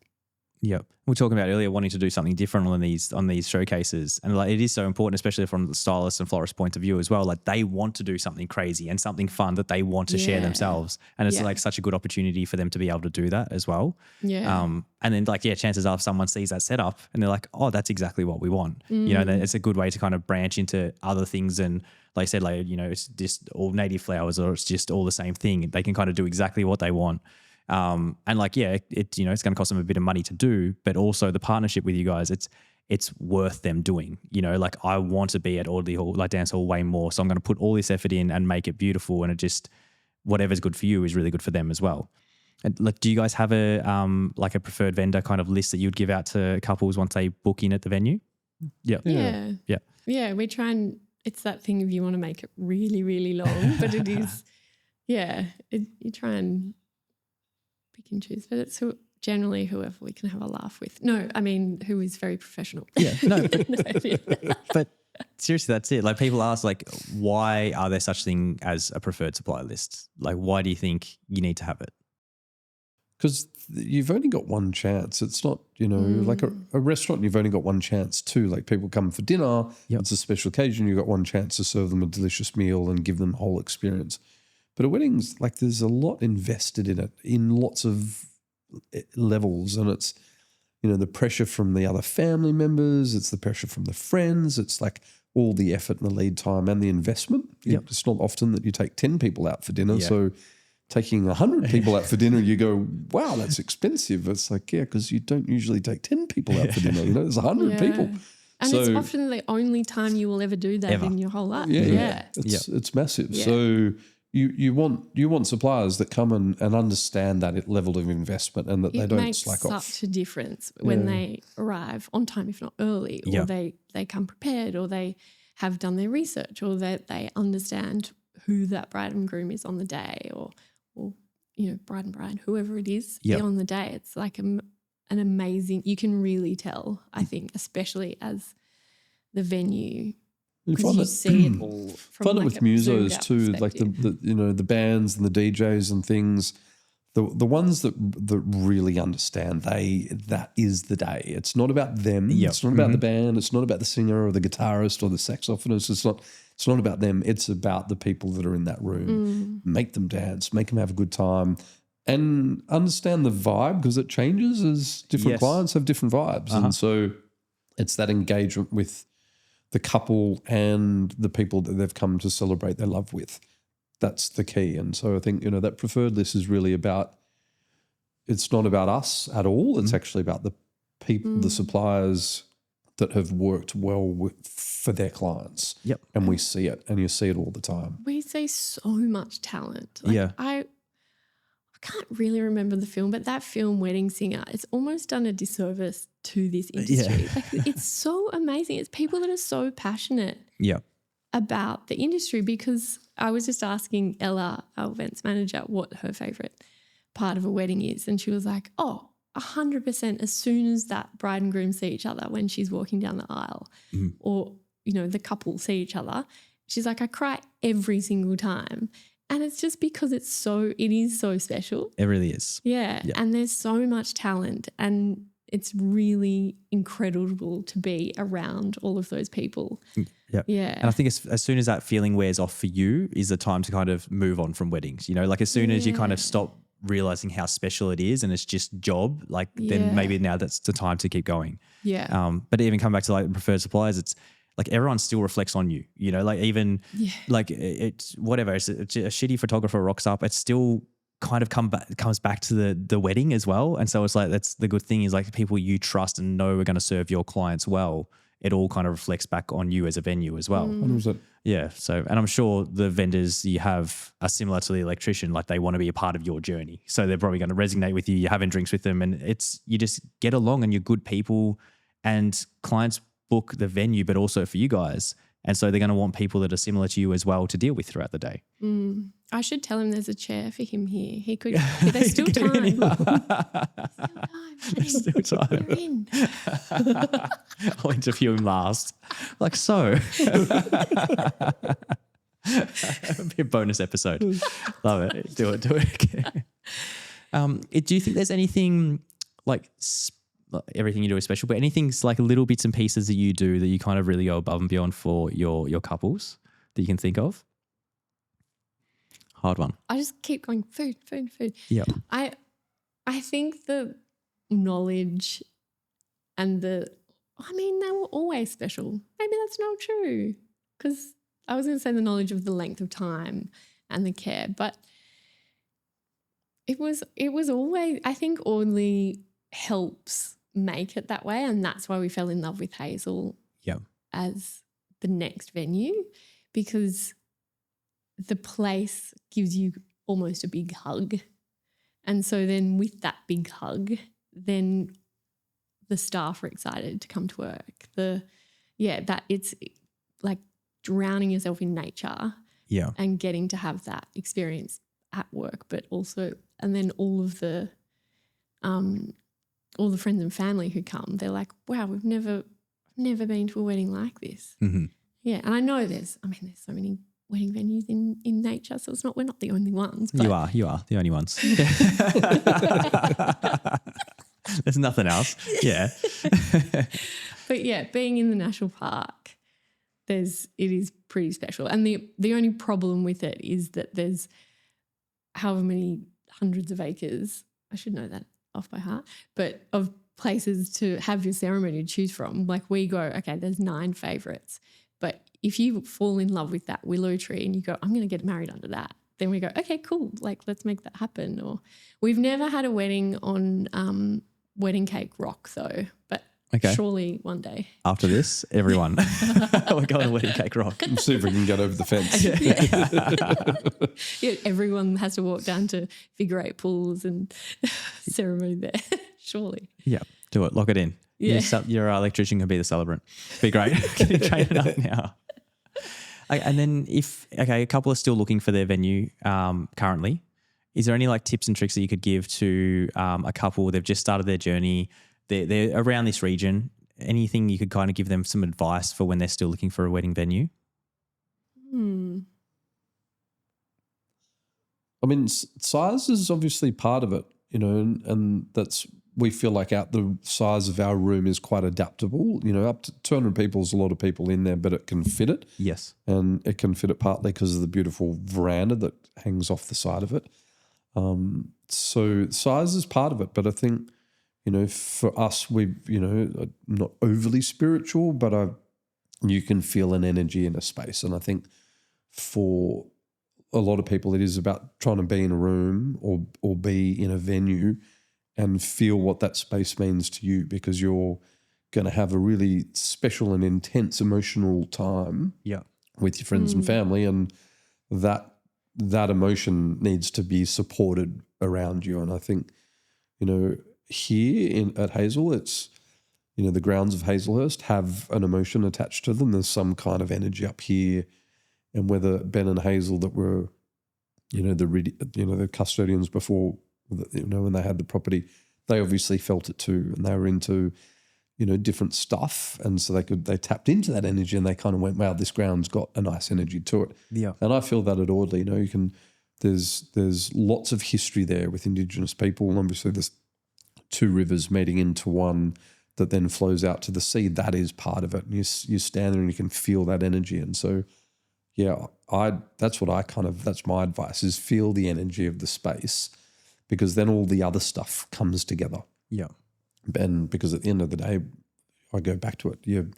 Yep. We were talking about earlier wanting to do something different on these showcases. And like it is so important, especially from the stylist and florist point of view as well. Like they want to do something crazy and something fun that they want to share Yeah. themselves. And it's Yeah. like such a good opportunity for them to be able to do that as well. Yeah. And then chances are someone sees that setup and they're like, oh, that's exactly what we want. Then it's a good way to kind of branch into other things. And like I said, it's just all native flowers or it's just all the same thing. They can kind of do exactly what they want. And it's going to cost them a bit of money to do, but also the partnership with you guys, it's worth them doing. I want to be at Audley Hall, like Dance Hall, way more. So I'm going to put all this effort in and make it beautiful. And it just, whatever's good for you is really good for them as well. And do you guys have a preferred vendor kind of list that you'd give out to couples once they book in at the venue? Yeah. Yeah, we try and it's that thing if you want to make it really, really long, but it is, you try and pick and choose, but it's generally whoever we can have a laugh with. No, I mean, who is very professional. Yeah, no. But seriously, that's it. Like people ask, like, why are there such thing as a preferred supplier list? Like, why do you think you need to have it? Because you've only got one chance. It's not, like a restaurant, you've only got one chance too. Like people come for dinner, it's a special occasion, you've got one chance to serve them a delicious meal and give them the whole experience. But a wedding's like there's a lot invested in it in lots of levels, and it's, the pressure from the other family members, it's the pressure from the friends, it's like all the effort and the lead time and the investment. It's not often that you take 10 people out for dinner. So taking 100 people out for dinner, you go, wow, that's expensive. It's like, because you don't usually take 10 people out for dinner. There's 100 people. And it's often the only time you will ever do that in your whole life. It's massive. Yeah. So you want suppliers that come and understand that level of investment and that they don't slack off. It makes such a difference when they arrive on time, if not early, or they come prepared, or they have done their research, or that they understand who that bride and groom is on the day, or bride and bride, whoever it is on the day. It's like an amazing, you can really tell, I think, especially as the venue, because you see it all from find it with musos too, like the bands and the DJs and things. The ones that really understand, that is the day. It's not about them. It's not about the band. It's not about the singer or the guitarist or the saxophonist. It's not about them. It's about the people that are in that room. Make them dance. Make them have a good time, and understand the vibe, because it changes as different clients have different vibes, and so it's that engagement with the couple and the people that they've come to celebrate their love with. That's the key. And so I think, that preferred list is really about, it's not about us at all. It's actually about the people, the suppliers that have worked well for their clients. And we see it, and you see it all the time. We see so much talent. I can't really remember the film, but that film Wedding Singer, it's almost done a disservice to this industry. Like, it's so amazing. It's people that are so passionate about the industry, because I was just asking Ella, our events manager, what her favourite part of a wedding is, and she was like, 100% as soon as that bride and groom see each other when she's walking down the aisle, or, the couple see each other, she's like, I cry every single time. And it's just because it is so special. It really is. Yeah. And there's so much talent, and it's really incredible to be around all of those people. Yeah. And I think as soon as that feeling wears off for you is the time to kind of move on from weddings. Like as soon as you kind of stop realizing how special it is and it's just job, then maybe now that's the time to keep going. Yeah. But even come back to like preferred suppliers, it's like everyone still reflects on you, like even like it's whatever, it's a shitty photographer rocks up, it's still kind of comes back to the wedding as well. And so it's like, that's the good thing, is like people you trust and know are going to serve your clients well, it all kind of reflects back on you as a venue as well. 100%. Yeah. So, and I'm sure the vendors you have are similar to the electrician, like they want to be a part of your journey. So they're probably going to resonate with you. You're having drinks with them, and you just get along, and you're good people, and clients book the venue, but also for you guys. And so they're going to want people that are similar to you as well to deal with throughout the day. I should tell him there's a chair for him here. He could, there's still time. Still time. You're in. I'll interview him last. Like, so. It'll be a bonus episode. Love it. Do it again. Do you think there's anything like everything you do is special, but anything like little bits and pieces that you do that you kind of really go above and beyond for your couples that you can think of? Hard one. I just keep going food. Yeah. I think the knowledge and they were always special. Maybe that's not true, because I was going to say the knowledge of the length of time and the care, but it was always, I think Audley helps make it that way, and that's why we fell in love with Hazel as the next venue, because the place gives you almost a big hug. And so then with that big hug, then the staff are excited to come to work. That it's like drowning yourself in nature Yeah. and getting to have that experience at work, but also, and then all the friends and family who come, they're like, wow, we've never been to a wedding like this. Mm-hmm. Yeah, and I know there's so many wedding venues in nature, so we're not the only ones. But You are the only ones. There's nothing else. Yeah. But yeah, being in the national park, it is pretty special. And the only problem with it is that there's however many hundreds of acres, I should know that off by heart, but of places to have your ceremony to choose from. Like we go, okay, there's 9 favourites. But if you fall in love with that willow tree and you go, I'm going to get married under that, then we go, okay, cool, like let's make that happen. Or we've never had a wedding on wedding cake rock though, but surely one day. After this, everyone, we're going to Wedding Cake Rock. See if we can get over the fence. Yeah, everyone has to walk down to figure 8 pools and ceremony there, surely. Yeah, do it. Lock it in. Yeah. Your electrician can be the celebrant. Be great. Getting trained up now. And then a couple are still looking for their venue currently. Is there any like tips and tricks that you could give to a couple? They've just started their journey. They're around this region. Anything you could kind of give them some advice for when they're still looking for a wedding venue? I mean, size is obviously part of it, you know, and that's, we feel like the size of our room is quite adaptable. You know, up to 200 people is a lot of people in there, but it can fit it. Yes. And it can fit it partly because of the beautiful veranda that hangs off the side of it. So size is part of it, but I think, you know, for us, not overly spiritual, but you can feel an energy in a space. And I think for a lot of people, it is about trying to be in a room or be in a venue and feel what that space means to you, because you're going to have a really special and intense emotional time with your friends and family, and that emotion needs to be supported around you. And I think, you know, here at Hazel, it's, you know, the grounds of Hazelhurst have an emotion attached to them. There's some kind of energy up here, and whether Ben and Hazel that were, you know, the custodians before, you know, when they had the property, they obviously felt it too, and they were into, you know, different stuff, and so they tapped into that energy, and they kind of went, wow, this ground's got a nice energy to it. Yeah. And I feel that at Audley, you know, there's lots of history there with Indigenous people, and obviously there's 2 rivers meeting into one that then flows out to the sea. That is part of it, and you stand there and you can feel that energy. And so, yeah, that's my advice, is feel the energy of the space, because then all the other stuff comes together. Yeah. And because at the end of the day, I go back to it. You're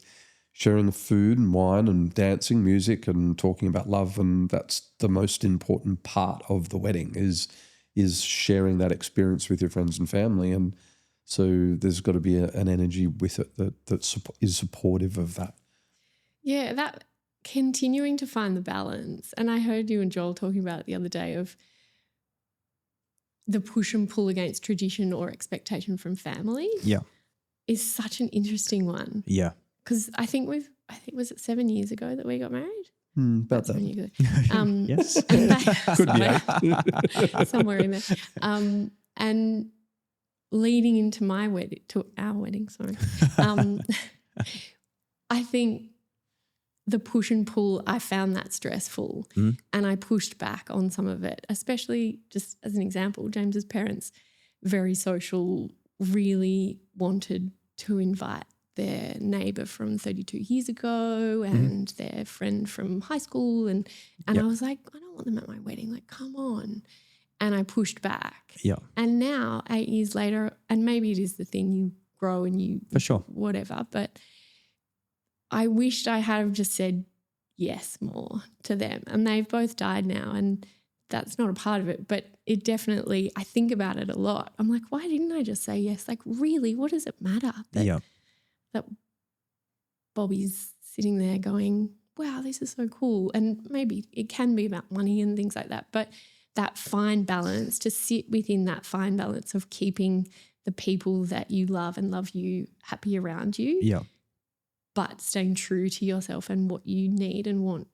sharing food and wine and dancing, music, and talking about love, and that's the most important part of the wedding is sharing that experience with your friends and family. And so there's got to be an energy with it that is supportive of that. Yeah, that continuing to find the balance. And I heard you and Joel talking about it the other day, of the push and pull against tradition or expectation from family. Yeah. Is such an interesting one. Yeah. Because I think was it 7 years ago that we got married? About That's 7 that. years ago. Yes. Could be 8. Somewhere in there. And leading into our wedding, sorry. I think the push and pull, I found that stressful, and I pushed back on some of it, especially just as an example, James's parents, very social, really wanted to invite their neighbour from 32 years ago and their friend from high school, and I was like, I don't want them at my wedding, like, come on. And I pushed back. Yeah. And now 8 years later, and maybe it is the thing, you grow and you For sure. whatever, but I wished I had just said yes more to them. And they've both died now, and that's not a part of it, but it definitely, I think about it a lot. I'm like, why didn't I just say yes? Like, really, what does it matter that Bobby's sitting there going, wow, this is so cool. And maybe it can be about money and things like that, but that fine balance, to sit within that fine balance of keeping the people that you love and love you happy around you. Yeah. but staying true to yourself and what you need and want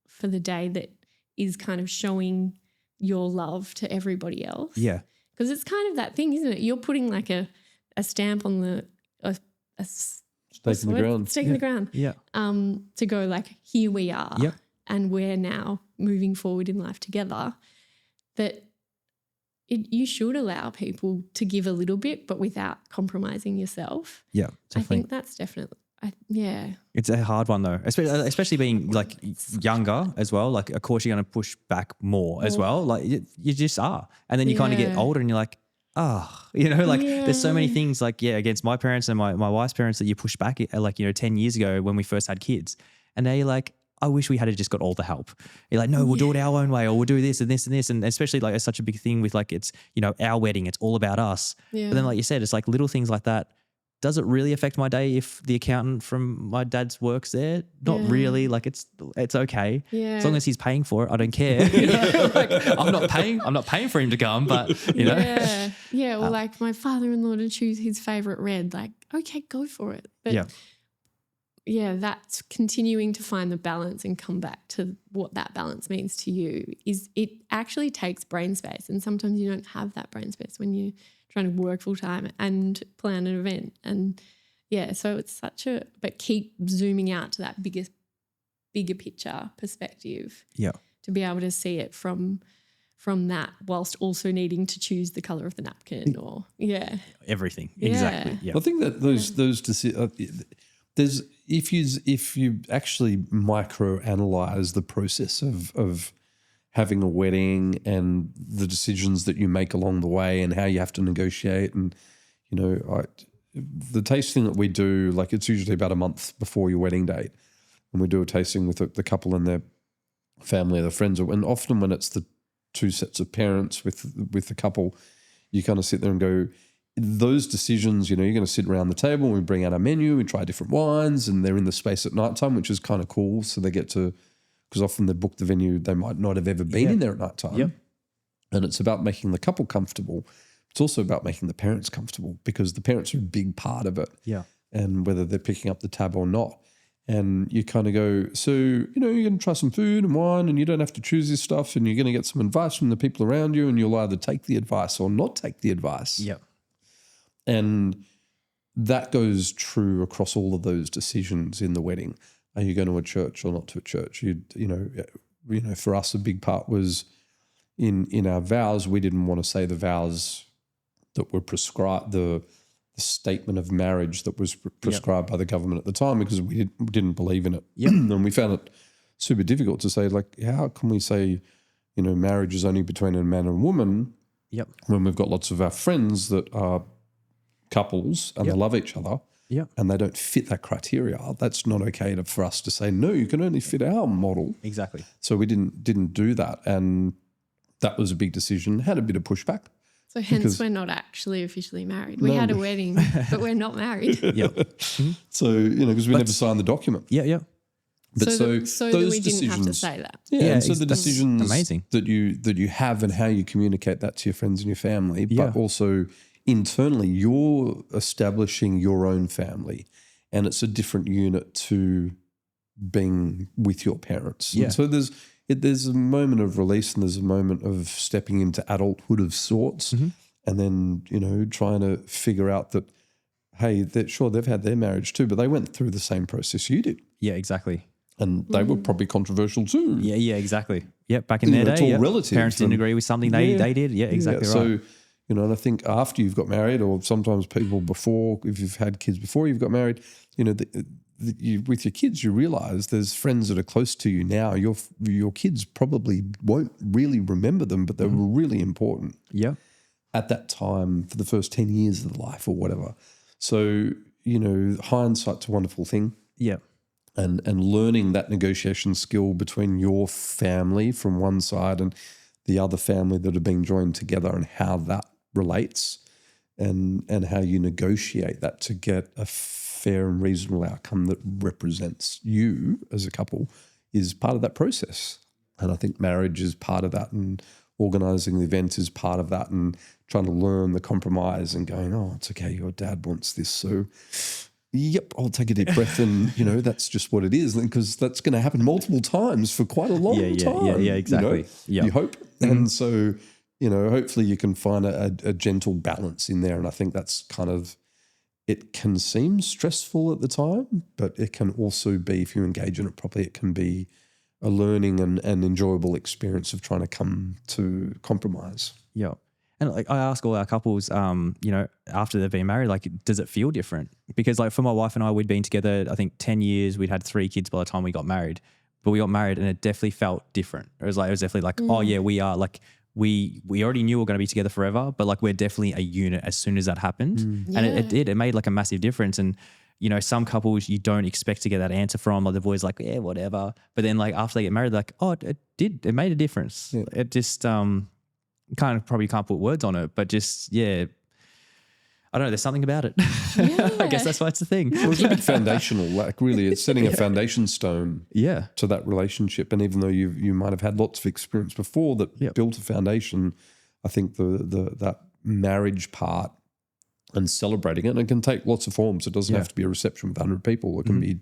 for the day that is kind of showing your love to everybody else. Yeah. Because it's kind of that thing, isn't it? You're putting like a stamp on the Stake in the ground. Stake in the ground. Yeah. To go like, here we are. Yep. And we're now moving forward in life together. That you should allow people to give a little bit, but without compromising yourself. Yeah. I think that's definitely, It's a hard one though, especially being like younger as well. Like, of course, you're going to push back more as well. Like you just are. And then you kind of get older and you're like, there's so many things like, against my parents and my wife's parents that you push back like, 10 years ago when we first had kids. And now you're like, I wish we had just got all the help. You're like, no, we'll do it our own way, or we'll do this and this and this. And especially like it's such a big thing with like, it's, our wedding, it's all about us. Yeah. But then like you said, it's like little things like that. Does it really affect my day if the accountant from my dad's works there? Not really. Like it's okay. Yeah. As long as he's paying for it, I don't care. Like I'm not paying for him to come, but you know. Yeah. Yeah. Or like my father-in-law to choose his favorite red, like, okay, go for it. But that's continuing to find the balance and come back to what that balance means to you. Is it actually takes brain space, and sometimes you don't have that brain space when you're trying to work full time and plan an event. And so it's but keep zooming out to that bigger picture perspective. Yeah. To be able to see it from that, whilst also needing to choose the color of the napkin or everything. Exactly. Yeah. I think that those there's if you actually microanalyze the process of having a wedding and the decisions that you make along the way and how you have to negotiate, and the tasting that we do, like it's usually about a month before your wedding date, and we do a tasting with the couple and their family, their friends, and often when it's the two sets of parents with the couple, you kind of sit there and go, those decisions, you're going to sit around the table and we bring out our menu, we try different wines, and they're in the space at nighttime, which is kind of cool. So they get to, because often they book the venue, they might not have ever been in there at nighttime. Yep. And it's about making the couple comfortable. It's also about making the parents comfortable, because the parents are a big part of it. Yeah. And whether they're picking up the tab or not. And you kind of go, so, you're going to try some food and wine, and you don't have to choose this stuff, and you're going to get some advice from the people around you, and you'll either take the advice or not take the advice. Yep. And that goes true across all of those decisions in the wedding. Are you going to a church or not to a church? For us, a big part was in our vows. We didn't want to say the vows that were prescribed, the statement of marriage that was prescribed by the government at the time, because we didn't believe in it. Yep. And we found it super difficult to say, like, how can we say, marriage is only between a man and a woman when we've got lots of our friends that are couples and they love each other and they don't fit that criteria. That's not okay for us to say, no, you can only fit our model. Exactly. So we didn't do that, and that was a big decision. Had a bit of pushback. So hence we're not actually officially married. We had a wedding, but we're not married. So, because we never signed the document. Yeah. But so those that we decisions, didn't have to say that. and so the decisions amazing. that you have and how you communicate that to your friends and your family, but also internally, you're establishing your own family, and it's a different unit to being with your parents. Yeah. And so there's a moment of release, and there's a moment of stepping into adulthood of sorts, and then, trying to figure out that, hey, they've had their marriage too, but they went through the same process you did. Yeah, exactly. And they were probably controversial too. Yeah, exactly. Yeah, back in their day, it's all relative. parents didn't agree with something they did. Yeah, exactly right. So, and I think after you've got married, or sometimes people before, if you've had kids before you've got married, with your kids, you realise there's friends that are close to you now. Your kids probably won't really remember them, but they were really important. Yeah. At that time, for the first 10 years of life or whatever. So, hindsight's a wonderful thing. Yeah. And learning that negotiation skill between your family from one side and the other family that have been joined together, and how that relates, and how you negotiate that to get a fair and reasonable outcome that represents you as a couple, is part of that process. And I think marriage is part of that, and organising the event is part of that, and trying to learn the compromise and going, oh, it's okay, your dad wants this, so Yep, I'll take a deep breath, and that's just what it is, because that's going to happen multiple times for quite a long time. Yeah, exactly. You hope, and so hopefully you can find a gentle balance in there, and I think that's kind of. It can seem stressful at the time, but it can also be, if you engage in it properly, it can be a learning and enjoyable experience of trying to come to compromise. Yeah. And like I ask all our couples, after they've been married, like, does it feel different? Because like for my wife and I, we'd been together, I think 10 years, we'd had 3 kids by the time we got married, but we got married and it definitely felt different. It was definitely like, oh yeah, we are like, we already knew we were going to be together forever, but like we're definitely a unit as soon as that happened. And it did, it made like a massive difference. And, some couples you don't expect to get that answer from, like the boys like, yeah, whatever. But then like after they get married, they're like, oh, it made a difference. Yeah. It just, probably can't put words on it, but just, yeah, I don't know. There's something about it. Yeah. I guess that's why it's a thing. Well, it's a bit foundational. Like really, it's setting a foundation stone to that relationship. And even though you might have had lots of experience before that built a foundation, I think that marriage part and celebrating it, and it can take lots of forms. It doesn't have to be a reception with 100 people. It can be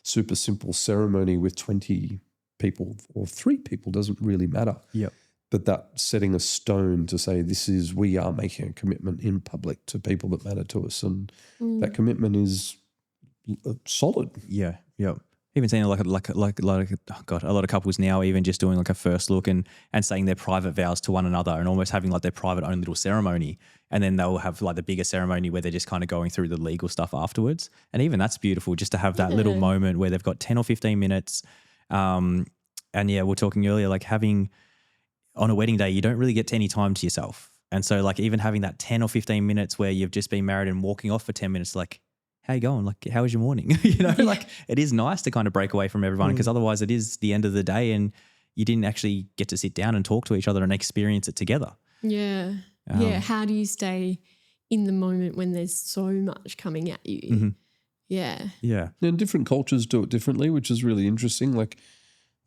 super simple ceremony with 20 people or 3 people. Doesn't really matter. Yep. But that setting a stone to say we are making a commitment in public to people that matter to us, and that commitment is solid. Yeah, yeah. Even seeing like a lot of couples now even just doing like a first look and saying their private vows to one another and almost having like their private own little ceremony, and then they'll have like the bigger ceremony where they're just kind of going through the legal stuff afterwards. And even that's beautiful, just to have that little moment where they've got 10 or 15 minutes. And yeah, we're talking earlier, like having. On a wedding day, you don't really get any time to yourself. And so like even having that 10 or 15 minutes where you've just been married and walking off for 10 minutes, like, how you going? Like, how was your morning? Like it is nice to kind of break away from everyone, because otherwise it is the end of the day and you didn't actually get to sit down and talk to each other and experience it together. Yeah. How do you stay in the moment when there's so much coming at you? Mm-hmm. Yeah. Yeah. And different cultures do it differently, which is really interesting. Like,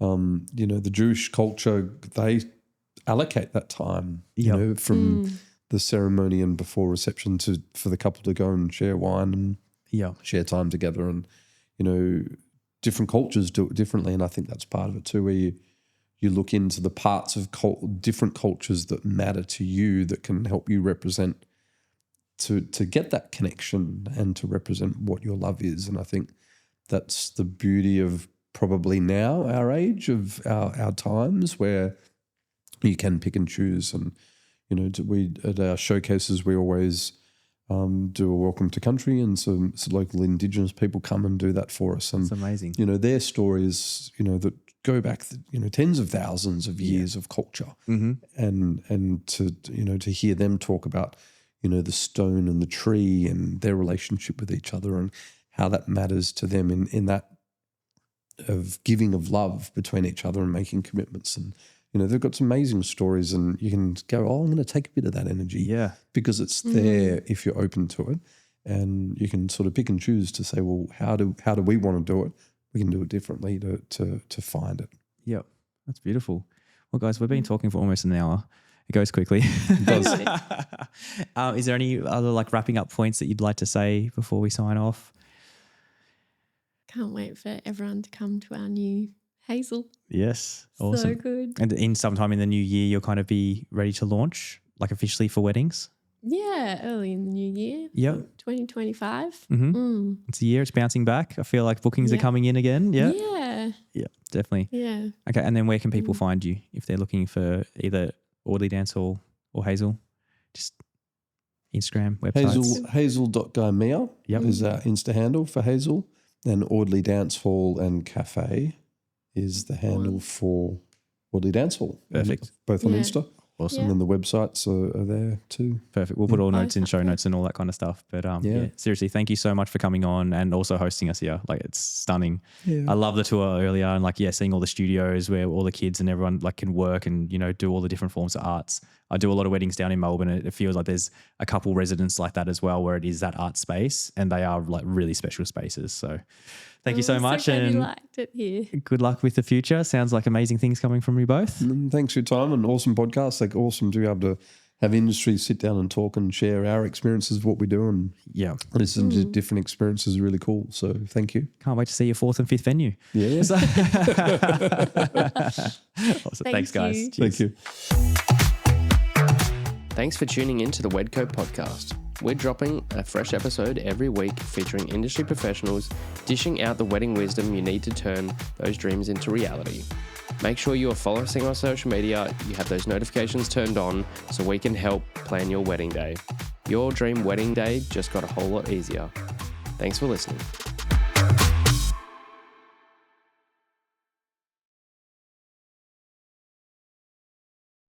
the Jewish culture, they allocate that time, from the ceremony and before reception for the couple to go and share wine and share time together. And, different cultures do it differently. And I think that's part of it too, where you look into the parts of different cultures that matter to you, that can help you represent to get that connection and to represent what your love is. And I think that's the beauty of probably now our age of our times, where you can pick and choose. And, we at our showcases, we always do a welcome to country, and some local Indigenous people come and do that for us. And it's amazing. Their stories, that go back, tens of thousands of years of culture. Mm-hmm. And to hear them talk about, the stone and the tree and their relationship with each other and how that matters to them in that of giving of love between each other and making commitments. And, they've got some amazing stories, and you can go, oh, I'm going to take a bit of that energy. Yeah. Because it's there if you're open to it, and you can sort of pick and choose to say, well, how do we want to do it? We can do it differently to find it. Yep. That's beautiful. Well, guys, we've been talking for almost an hour. It goes quickly. It does. Is there any other like wrapping up points that you'd like to say before we sign off? Can't wait for everyone to come to our new Hazel. Yes. Awesome. So good. And in sometime in the new year, you'll kind of be ready to launch, like officially for weddings? Yeah, early in the new year. Yep. 2025. Mm-hmm. It's a year, it's bouncing back. I feel like bookings are coming in again. Yeah. Yeah. Yeah, definitely. Yeah. Okay, and then where can people find you if they're looking for either Audley Dance Hall or Hazel? Just Instagram, websites. Hazel.Gaimea is our Insta handle for Hazel. And Audley Dance Hall and Cafe is the handle for Audley Dance Hall. Perfect. Both on Insta. Awesome. And then the websites are there too. Perfect. We'll put all notes in show notes and all that kind of stuff. But seriously, thank you so much for coming on and also hosting us here. Like, it's stunning. Yeah. I love the tour earlier and seeing all the studios where all the kids and everyone can work and, do all the different forms of arts. I do a lot of weddings down in Melbourne, and it feels like there's a couple residents like that as well, where it is that art space, and they are really special spaces. So thank you so much. So glad you liked it here. Good luck with the future. Sounds like amazing things coming from you both. Thanks for your time, and awesome podcast. Awesome to be able to have industry sit down and talk and share our experiences of what we do and Yeah. listen to different experiences is really cool. So thank you. Can't wait to see your 4th and 5th venue. Yeah. Awesome. Thanks, guys. you. Cheers. Thank you. Thanks for tuning in to the Wedco podcast. We're dropping a fresh episode every week featuring industry professionals dishing out the wedding wisdom you need to turn those dreams into reality. Make sure you are following us on social media, you have those notifications turned on so we can help plan your wedding day. Your dream wedding day just got a whole lot easier. Thanks for listening.